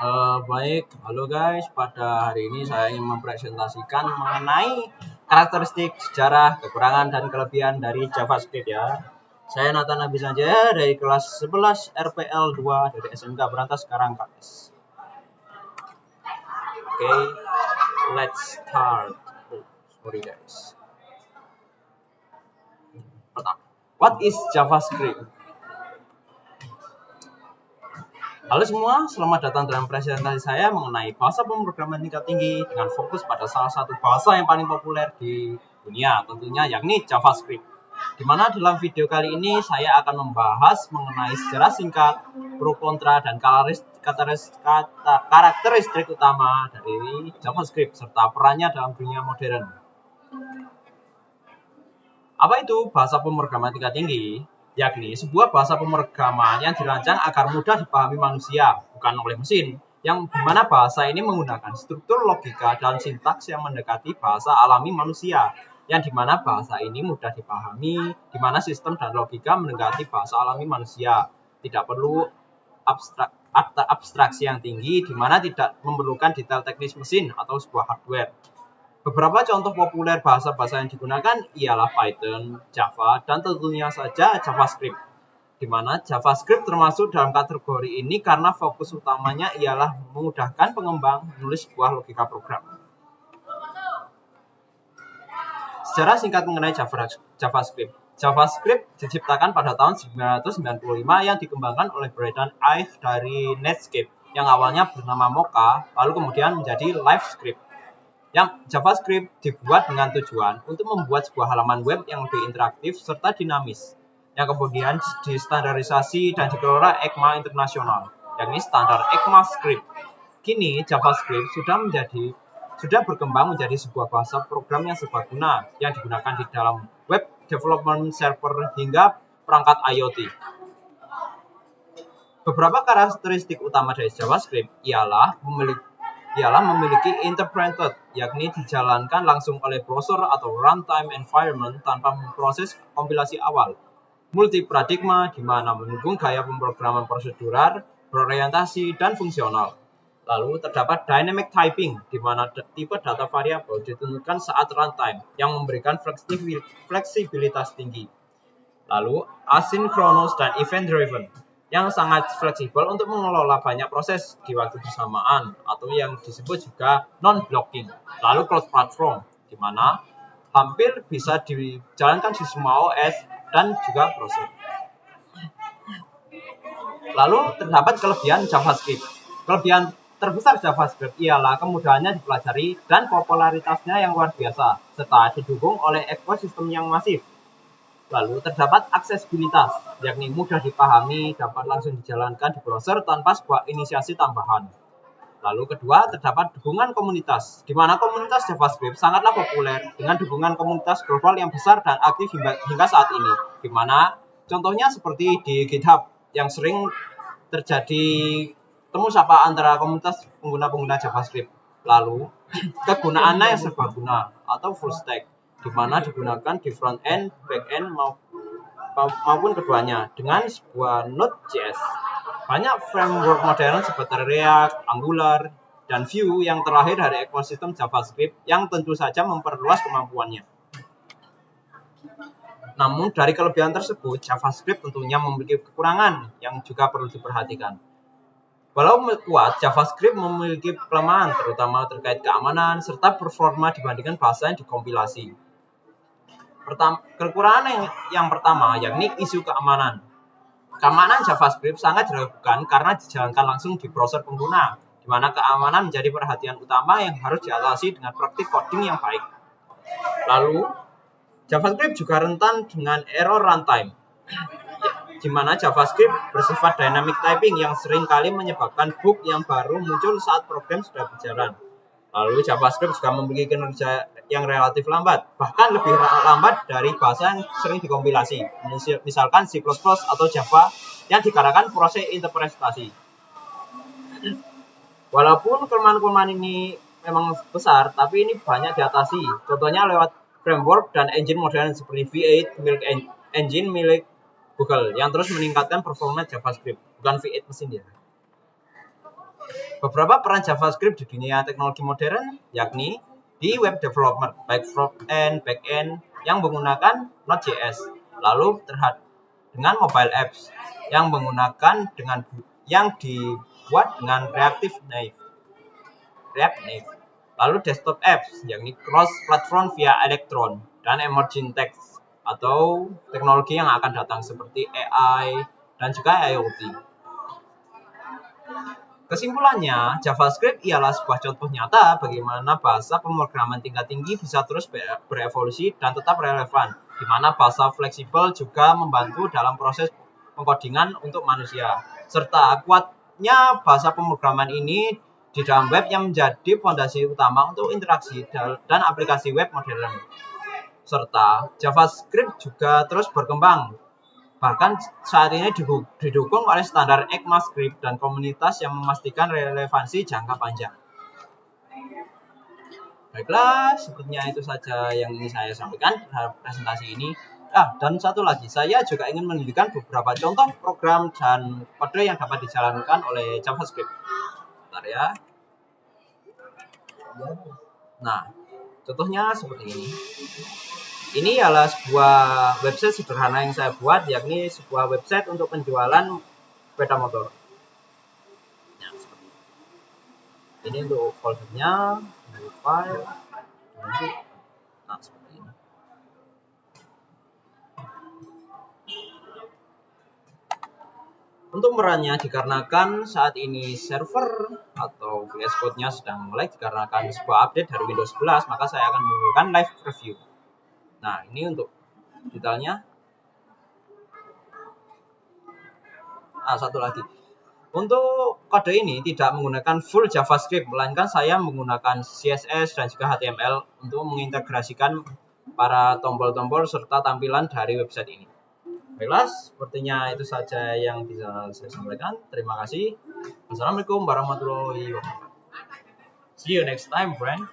Baik, halo guys. Pada hari ini saya ingin mempresentasikan mengenai karakteristik, sejarah, kekurangan, dan kelebihan dari JavaScript ya. Saya Nathan Abisanja dari kelas 11 RPL 2 dari SMK Berantas Karangkates. Oke, let's start. Sorry guys. Pertama, what is JavaScript? Halo semua, selamat datang dalam presentasi saya mengenai bahasa pemrograman tingkat tinggi dengan fokus pada salah satu bahasa yang paling populer di dunia, tentunya yakni JavaScript. Di mana dalam video kali ini saya akan membahas mengenai sejarah singkat, pro kontra, dan karakteristik utama dari JavaScript serta perannya dalam dunia modern. Apa itu bahasa pemrograman tingkat tinggi? Yakni sebuah bahasa pemrograman yang dirancang agar mudah dipahami manusia, bukan oleh mesin, yang dimana bahasa ini menggunakan struktur logika dan sintaks yang mendekati bahasa alami manusia, yang dimana bahasa ini mudah dipahami, dimana sistem dan logika mendekati bahasa alami manusia, tidak perlu abstraksi yang tinggi, dimana tidak memerlukan detail teknis mesin atau sebuah hardware. Beberapa contoh populer bahasa-bahasa yang digunakan ialah Python, Java, dan tentunya saja JavaScript. Di mana JavaScript termasuk dalam kategori ini karena fokus utamanya ialah memudahkan pengembang menulis sebuah logika program. Sejarah singkat mengenai JavaScript. JavaScript diciptakan pada tahun 1995 yang dikembangkan oleh Brendan Eich dari Netscape yang awalnya bernama Mocha, lalu kemudian menjadi LiveScript. Yang JavaScript dibuat dengan tujuan untuk membuat sebuah halaman web yang lebih interaktif serta dinamis, yang kemudian distandarisasi dan dikelola ECMA internasional, yakni standar ECMAScript. Kini JavaScript sudah berkembang menjadi sebuah bahasa program yang serbaguna yang digunakan di dalam web development server hingga perangkat IoT. Beberapa karakteristik utama dari JavaScript ialah memiliki interpreted, yakni dijalankan langsung oleh browser atau runtime environment tanpa memproses kompilasi awal. Multi-paradigma, di mana mendukung gaya pemrograman prosedural, berorientasi, dan fungsional. Lalu terdapat dynamic typing, di mana tipe data variabel ditentukan saat runtime, yang memberikan fleksibilitas tinggi. Lalu asynchronous dan event-driven, yang sangat fleksibel untuk mengelola banyak proses di waktu bersamaan atau yang disebut juga non-blocking. Lalu cross-platform, di mana hampir bisa dijalankan di semua OS dan juga browser. Lalu terdapat kelebihan JavaScript. Kelebihan terbesar JavaScript ialah kemudahannya dipelajari dan popularitasnya yang luar biasa, serta didukung oleh ekosistem yang masif. Lalu terdapat aksesibilitas, yakni mudah dipahami, dapat langsung dijalankan di browser tanpa sebuah inisiasi tambahan. Lalu kedua, terdapat dukungan komunitas, di mana komunitas JavaScript sangatlah populer dengan dukungan komunitas global yang besar dan aktif hingga saat ini. Di mana contohnya seperti di GitHub yang sering terjadi temu sapa antara komunitas pengguna-pengguna JavaScript. Lalu kegunaannya yang serbaguna atau full stack, di mana digunakan di front end, back end maupun keduanya dengan sebuah Node.js. Banyak framework modern seperti React, Angular, dan Vue yang terlahir dari ekosistem JavaScript yang tentu saja memperluas kemampuannya. Namun dari kelebihan tersebut, JavaScript tentunya memiliki kekurangan yang juga perlu diperhatikan. Walau kuat, JavaScript memiliki kelemahan terutama terkait keamanan serta performa dibandingkan bahasa yang dikompilasi. Kekurangan yang pertama yakni isu keamanan. Keamanan JavaScript sangat diragukan karena dijalankan langsung di browser pengguna, di mana keamanan menjadi perhatian utama yang harus diatasi dengan praktik coding yang baik. Lalu, JavaScript juga rentan dengan error runtime, di mana JavaScript bersifat dynamic typing yang sering kali menyebabkan bug yang baru muncul saat program sudah berjalan. Lalu JavaScript juga memiliki kinerja yang relatif lambat, bahkan lebih lambat dari bahasa yang sering dikompilasi, misalkan C++ atau Java yang dikarenakan proses interpretasi. Walaupun kelemahan-kelemahan ini memang besar, tapi ini banyak diatasi. Contohnya lewat framework dan engine modern seperti V8 milik engine milik Google yang terus meningkatkan performa JavaScript, bukan V8 mesin ya. Beberapa peran JavaScript di dunia teknologi modern yakni di web development, baik front-end, back-end yang menggunakan Node.js, lalu dengan mobile apps yang dibuat dengan React Native, lalu desktop apps yakni cross-platform via Electron dan emerging tech atau teknologi yang akan datang seperti AI dan juga IoT. Kesimpulannya, JavaScript ialah sebuah contoh nyata bagaimana bahasa pemrograman tingkat tinggi bisa terus berevolusi dan tetap relevan, di mana bahasa fleksibel juga membantu dalam proses pengkodingan untuk manusia. Serta kuatnya bahasa pemrograman ini di dalam web yang menjadi fondasi utama untuk interaksi dan aplikasi web modern. Serta JavaScript juga terus berkembang. Bahkan saat ini didukung oleh standar ECMAScript dan komunitas yang memastikan relevansi jangka panjang. Baiklah, sepertinya itu saja yang ingin saya sampaikan terhadap presentasi ini. Dan satu lagi, saya juga ingin menunjukkan beberapa contoh program dan kode yang dapat dijalankan oleh JavaScript. Bentar ya. Nah, contohnya seperti ini. Ini adalah sebuah website sederhana yang saya buat, yakni sebuah website untuk penjualan sepeda motor. Nah, seperti ini. Ini untuk foldernya, file, nah seperti ini. Untuk merannya dikarenakan saat ini server atau VS Code-nya sedang mulai dikarenakan sebuah update dari Windows 11, maka saya akan menggunakan live review. Nah, ini untuk detailnya. Satu lagi. Untuk kode ini tidak menggunakan full JavaScript, melainkan saya menggunakan CSS dan juga HTML untuk mengintegrasikan para tombol-tombol serta tampilan dari website ini. Baiklah, sepertinya itu saja yang bisa saya sampaikan. Terima kasih. Wassalamualaikum warahmatullahi wabarakatuh. See you next time, friend.